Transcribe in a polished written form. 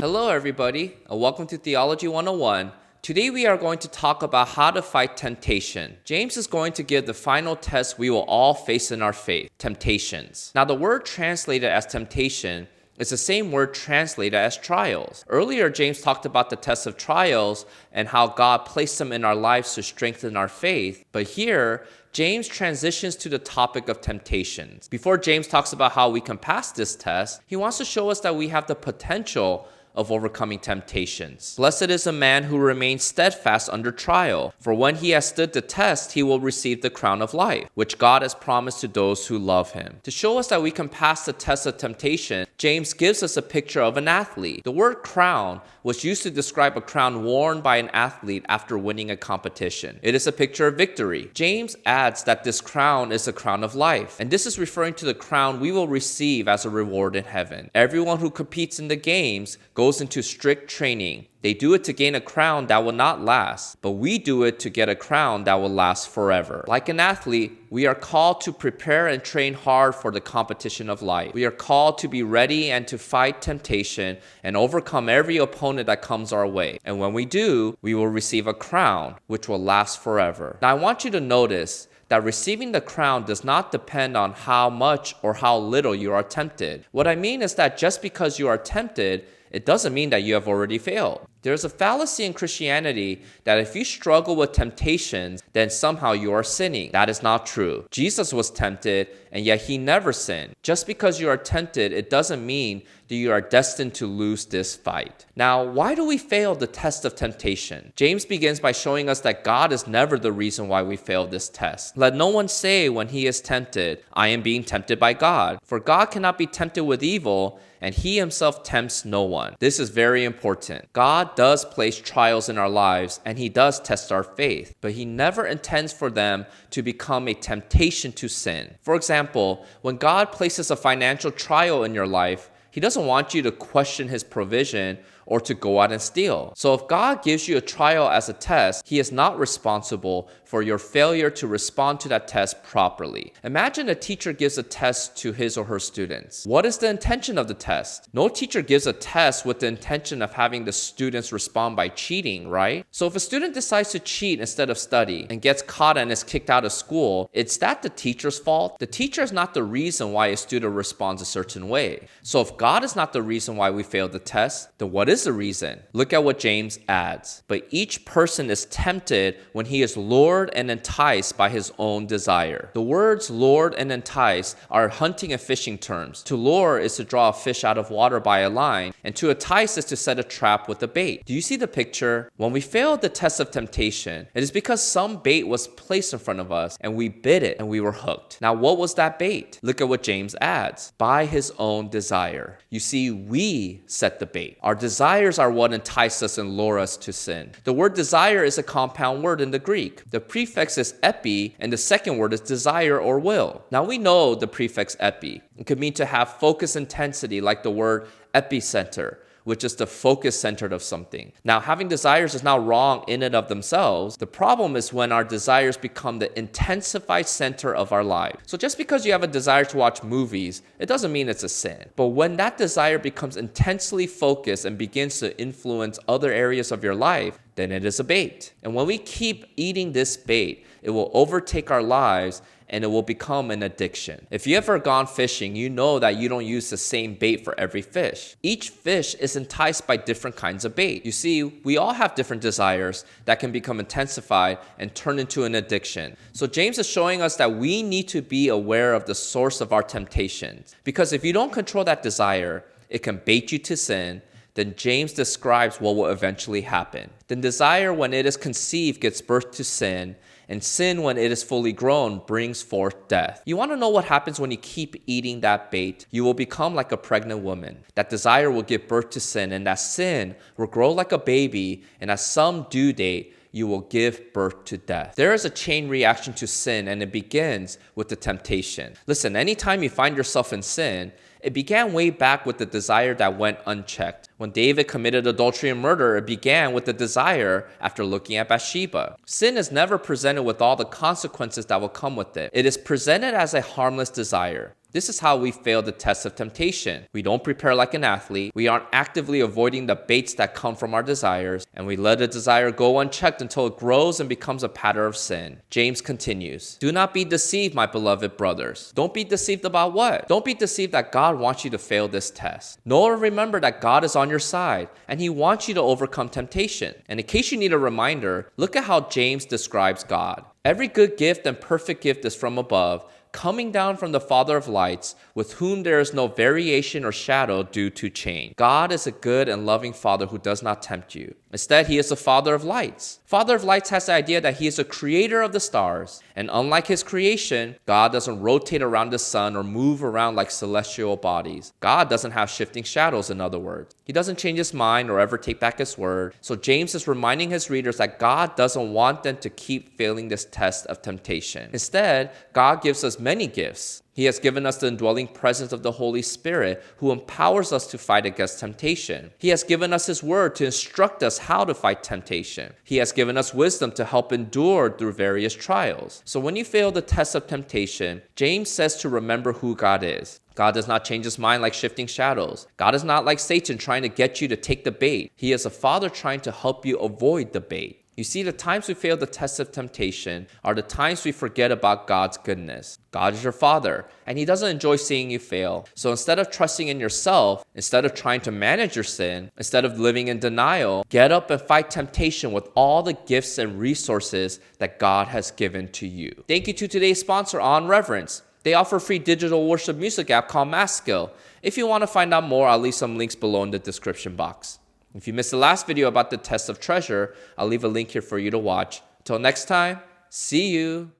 Hello, everybody, and welcome to Theology 101. Today we are going to talk about how to fight temptation. James is going to give the final test we will all face in our faith, temptations. Now, the word translated as temptation is the same word translated as trials. Earlier, James talked about the test of trials and how God placed them in our lives to strengthen our faith. But here, James transitions to the topic of temptations. Before James talks about how we can pass this test, he wants to show us that we have the potential of overcoming temptations. Blessed is a man who remains steadfast under trial, for when he has stood the test, he will receive the crown of life, which God has promised to those who love him. To show us that we can pass the test of temptation, James gives us a picture of an athlete. The word crown was used to describe a crown worn by an athlete after winning a competition. It is a picture of victory. James adds that this crown is a crown of life, and this is referring to the crown we will receive as a reward in heaven. Everyone who competes in the games goes into strict training. They do it to gain a crown that will not last, but we do it to get a crown that will last forever. Like an athlete, we are called to prepare and train hard for the competition of life. We are called to be ready and to fight temptation and overcome every opponent that comes our way. And when we do, we will receive a crown which will last forever. Now, I want you to notice that receiving the crown does not depend on how much or how little you are tempted. What I mean is that just because you are tempted, it doesn't mean that you have already failed. There's a fallacy in Christianity that if you struggle with temptations, then somehow you are sinning. That is not true. Jesus was tempted, and yet he never sinned. Just because you are tempted, it doesn't mean that you are destined to lose this fight. Now, why do we fail the test of temptation? James begins by showing us that God is never the reason why we fail this test. Let no one say when he is tempted, I am being tempted by God. For God cannot be tempted with evil, and he himself tempts no one. This is very important. God does place trials in our lives, and he does test our faith, but he never intends for them to become a temptation to sin. For example, when God places a financial trial in your life, he doesn't want you to question his provision or to go out and steal. So if God gives you a trial as a test, he is not responsible for your failure to respond to that test properly. Imagine a teacher gives a test to his or her students. What is the intention of the test? No teacher gives a test with the intention of having the students respond by cheating, right? So if a student decides to cheat instead of study and gets caught and is kicked out of school, is that the teacher's fault? The teacher is not the reason why a student responds a certain way. So if God is not the reason why we failed the test, then what is the reason? Look at what James adds. But each person is tempted when he is lured and enticed by his own desire. The words lured and entice are hunting and fishing terms. To lure is to draw a fish out of water by a line, and to entice is to set a trap with a bait. Do you see the picture? When we failed the test of temptation, it is because some bait was placed in front of us and we bit it and we were hooked. Now, what was that bait? Look at what James adds. By his own desire. You see, we set the bait. Our desires are what entice us and lure us to sin. The word desire is a compound word in the Greek. The prefix is epi, and the second word is desire or will. Now we know the prefix epi. It could mean to have focus intensity, like the word epicenter, which is the focus centered of something. Now, having desires is not wrong in and of themselves. The problem is when our desires become the intensified center of our life. So just because you have a desire to watch movies, it doesn't mean it's a sin. But when that desire becomes intensely focused and begins to influence other areas of your life, then it is a bait. And when we keep eating this bait, it will overtake our lives and it will become an addiction. If you ever gone fishing, you know that you don't use the same bait for every fish. Each fish is enticed by different kinds of bait. You see, we all have different desires that can become intensified and turn into an addiction. So James is showing us that we need to be aware of the source of our temptations. Because if you don't control that desire, it can bait you to sin. Then James describes what will eventually happen. Then desire, when it is conceived, gives birth to sin, and sin, when it is fully grown, brings forth death. You want to know what happens when you keep eating that bait? You will become like a pregnant woman. That desire will give birth to sin, and that sin will grow like a baby, and at some due date, you will give birth to death. There is a chain reaction to sin, and it begins with the temptation. Listen, anytime you find yourself in sin, it began way back with the desire that went unchecked. When David committed adultery and murder, it began with the desire after looking at Bathsheba. Sin is never presented with all the consequences that will come with it. It is presented as a harmless desire. This is how we fail the test of temptation. We don't prepare like an athlete. We aren't actively avoiding the baits that come from our desires, and we let a desire go unchecked until it grows and becomes a pattern of sin. James continues, "Do not be deceived, my beloved brothers." Don't be deceived about what? Don't be deceived that God wants you to fail this test. Nor remember that God is on your side, and He wants you to overcome temptation. And in case you need a reminder, look at how James describes God. Every good gift and perfect gift is from above, coming down from the Father of lights, with whom there is no variation or shadow due to change. God is a good and loving Father who does not tempt you. Instead, He is the Father of lights. Father of lights has the idea that He is the creator of the stars. And unlike His creation, God doesn't rotate around the sun or move around like celestial bodies. God doesn't have shifting shadows, in other words. He doesn't change His mind or ever take back His word. So James is reminding his readers that God doesn't want them to keep failing this test of temptation. Instead, God gives us many gifts. He has given us the indwelling presence of the Holy Spirit, who empowers us to fight against temptation. He has given us His word to instruct us how to fight temptation. He has given us wisdom to help endure through various trials. So when you fail the test of temptation, James says to remember who God is. God does not change His mind like shifting shadows. God is not like Satan trying to get you to take the bait. He is a Father trying to help you avoid the bait. You see, the times we fail the test of temptation are the times we forget about God's goodness. God is your Father, and He doesn't enjoy seeing you fail. So instead of trusting in yourself, instead of trying to manage your sin, instead of living in denial, get up and fight temptation with all the gifts and resources that God has given to you. Thank you to today's sponsor, On Reverence. They offer a free digital worship music app called Maskill. If you want to find out more, I'll leave some links below in the description box. If you missed the last video about the test of treasure, I'll leave a link here for you to watch. Until next time, see you.